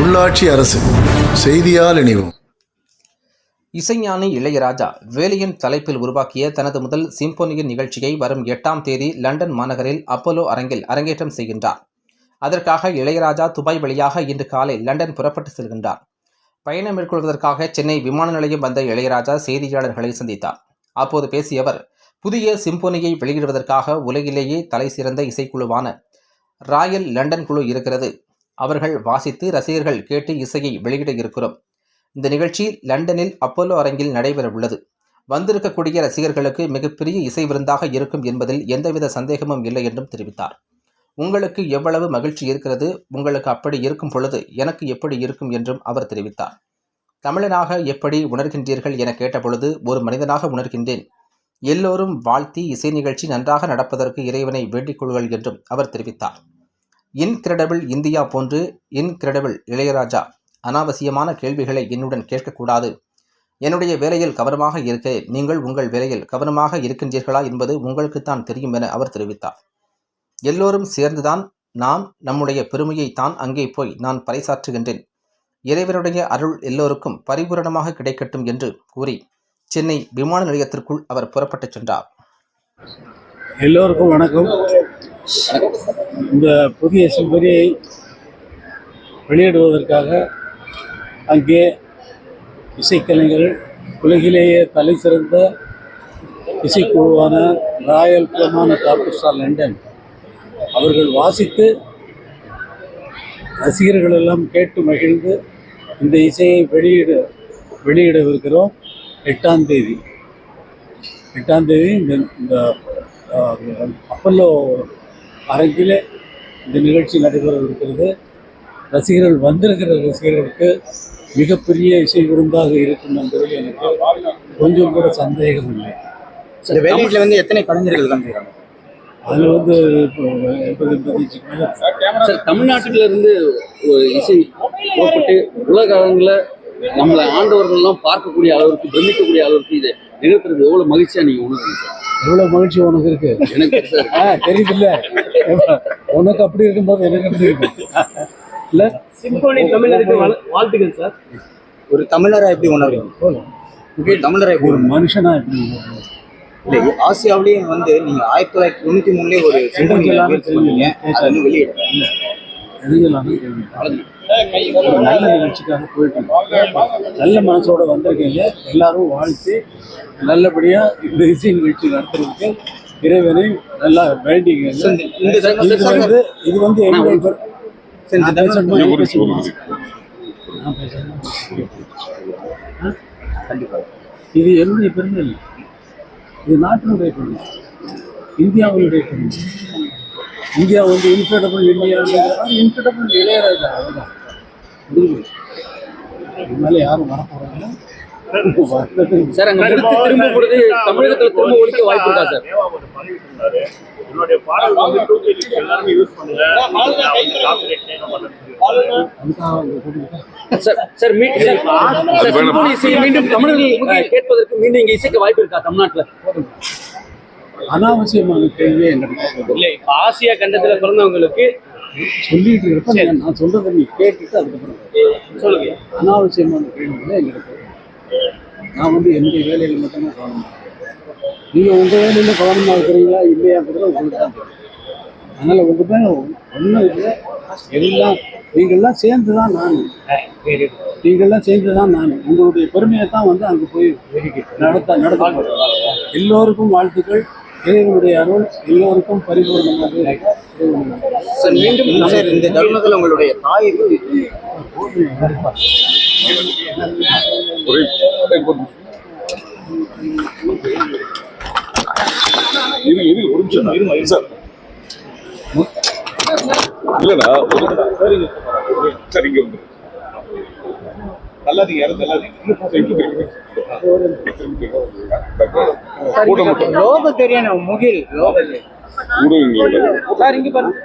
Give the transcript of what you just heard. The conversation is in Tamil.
உள்ளாட்சி அரசு செய்தியால் இணைவோம். இசைஞானி இளையராஜா வேலியின் தலைப்பில் உருவாக்கிய தனது முதல் சிம்போனியின் நிகழ்ச்சியை வரும் 8ஆம் தேதி லண்டன் மாநகரில் அப்போலோ அரங்கில் அரங்கேற்றம் செய்கின்றார். அதற்காக இளையராஜா துபாய் வழியாக இன்று காலை லண்டன் புறப்பட்டு செல்கின்றார். பயணம் மேற்கொள்வதற்காக சென்னை விமான நிலையம் வந்த இளையராஜா செய்தியாளர்களை சந்தித்தார். அப்போது பேசிய அவர், புதிய சிம்போனியை வெளியிடுவதற்காக உலகிலேயே தலை சிறந்த இசைக்குழுவான ராயல் லண்டன் குழு இருக்கிறது. அவர்கள் வாசித்து ரசிகர்கள் கேட்டு இசையை வெளியிட இருக்கிறோம். இந்த நிகழ்ச்சி லண்டனில் அப்போலோ அரங்கில் நடைபெற உள்ளது. வந்திருக்கக்கூடிய ரசிகர்களுக்கு மிகப்பெரிய இசை விருந்தாக இருக்கும் என்பதில் எந்தவித சந்தேகமும் இல்லை என்றும் தெரிவித்தார். உங்களுக்கு எவ்வளவு மகிழ்ச்சி இருக்கிறது, உங்களுக்கு அப்படி இருக்கும் பொழுது எனக்கு எப்படி இருக்கும் என்றும் அவர் தெரிவித்தார். தமிழனாக எப்படி உணர்கின்றீர்கள் என கேட்டபொழுது, ஒரு மனிதனாக உணர்கின்றேன். எல்லோரும் வாழ்த்தி இசை நிகழ்ச்சி நன்றாக நடப்பதற்கு இறைவனை வேண்டிக் கொள்ளுங்கள் என்றும் அவர் தெரிவித்தார். இன்கிரெடிபிள் இந்தியா போன்று இன்கிரெடிபிள் இளையராஜா, அனாவசியமான கேள்விகளை என்னுடன் கேட்கக்கூடாது. என்னுடைய வேலையில் கவனமாக இருக்க, நீங்கள் உங்கள் வேலையில் கவனமாக இருக்கின்றீர்களா என்பது உங்களுக்குத்தான் தெரியும் என அவர் தெரிவித்தார். எல்லோரும் சேர்ந்துதான் நாம் நம்முடைய பெருமையை தான் அங்கே போய் நான் பறைசாற்றுகின்றேன். இறைவனுடைய அருள் எல்லோருக்கும் பரிபூரணமாக கிடைக்கட்டும் என்று கூறி சென்னை விமான நிலையத்திற்குள் அவர் புறப்பட்டுச் சென்றார். எல்லோருக்கும் வணக்கம். இந்த புதிய சிம்பனியை வெளியிடுவதற்காக அங்கே இசைக்கலைஞர்கள், உலகிலேயே தலை சிறந்த இசைக்குழுவான ராயல் ஃபிலமானிக் ஆர்கெஸ்ட்ரா லண்டன் அவர்கள் வாசித்து ரசிகர்கள் எல்லாம் கேட்டு மகிழ்ந்து இந்த இசையை வெளியிடவிருக்கிறோம். 8ஆம் தேதி இந்த அப்பல்லோ அரங்கிலே இந்த நிகழ்ச்சி நடைபெற இருக்கிறது. ரசிகர்கள் வந்திருக்கிற ரசிகர்களுக்கு மிகப்பெரிய இசை விருந்தாக இருக்கும் என்பதில் எனக்கு கொஞ்சம் கூட சந்தேகம் இல்லை. சார், வெளியீட்டில் வந்து எத்தனை கலைஞர்கள் தான் அதில் வந்து 80-85 சார், தமிழ்நாட்டிலிருந்து ஒரு இசை புறப்பட்டு உலக அளவில் நம்மளை ஆண்டவர்கள்லாம் பார்க்கக்கூடிய அளவுக்கு, பிரமிக்கக்கூடிய அளவுக்கு இதை நிகழ்த்துறது எவ்வளோ மகிழ்ச்சியாக நீங்கள் உணர்றீங்க சார்? எவ்வளோ மகிழ்ச்சி உனக்கு இருக்கு? எனக்கு தெரியுதுல்ல, உனக்கு அப்படி இருக்கும்போது எனக்கு அப்படி இருக்கும் இல்லை? சிம்போனி தமிழருக்கு வாழ்த்துக்கள் சார். ஒரு தமிழரா எப்படி உணர்றீங்க? தமிழரா எப்படி, ஒரு மனுஷனா எப்படி இல்லை? ஆசியாவிலேயே வந்து நீங்கள் 1993 ஒரு சிம்போனி வெளியிடுறீங்க. ஒரு நல்ல நிகழ்ச்சிக்காக போயிட்டு நல்ல மனசோட வந்திருக்கீங்க. எல்லாரும் வாழ்த்து நல்லபடியாக இந்த இசை நிகழ்ச்சி நடத்துறதுக்கு இறைவனை நல்லா வேண்டிங்க. இது வந்து இது என்னுடைய பெருமை இல்லை, இது நாட்டினுடைய பெருமை, இந்தியாவுடைய பெருமை. இந்தியா வந்து இன்கிரெடிபிள் இந்தியா, இன்கிரெடிபிள் இளையராஜா. அதுதான் இது மேலே யாரும் வரப்போறாங்க சார். அங்கே திரும்ப பொழுது தமிழகத்தில் திரும்ப ஒழிக்க வாய்ப்பு இருக்கா சார்? சார், மீண்டும் தமிழர்கள் கேட்பதற்கு மீண்டும் இங்கே இசைக்க வாய்ப்பு இருக்கா தமிழ்நாட்டில்? அனாவசியமான கேள்வி எங்களுக்கு இல்லை. இப்போ ஆசியா கண்டத்தில் பிறந்தவங்களுக்கு சொல்லிட்டு இருப்பேன். நான் சொல்றதை நீ கேட்டுட்டு அதுக்கப்புறம் சொல்லுங்க. அனாவசியமான கேள்விகளை எங்களுக்கு நான் வந்து என்னுடைய வேலையில் மட்டும்தான் கவனமாக, நீங்கள் உங்கள் வேலையில் கவனமாக இருக்கிறீங்களா இல்லையாங்கிறத உங்களுக்கு தான் தெரியும். அதனால் உங்கள் மேலே ஒன்றும் இல்லை, எல்லாம் நீங்கள்லாம் சேர்ந்து தான் நான் உங்களுடைய பெருமையை தான் வந்து அங்கே போய் நடத்த எல்லோருக்கும் வாழ்த்துக்கள். இறைவனுடைய அருள் எல்லோருக்கும் பரிபூர்ணமாக மீண்டும் இந்த தருணத்தில் உங்களுடைய தாய் லோக தெரியும் முகில் லோக சார் இங்க பாருங்க.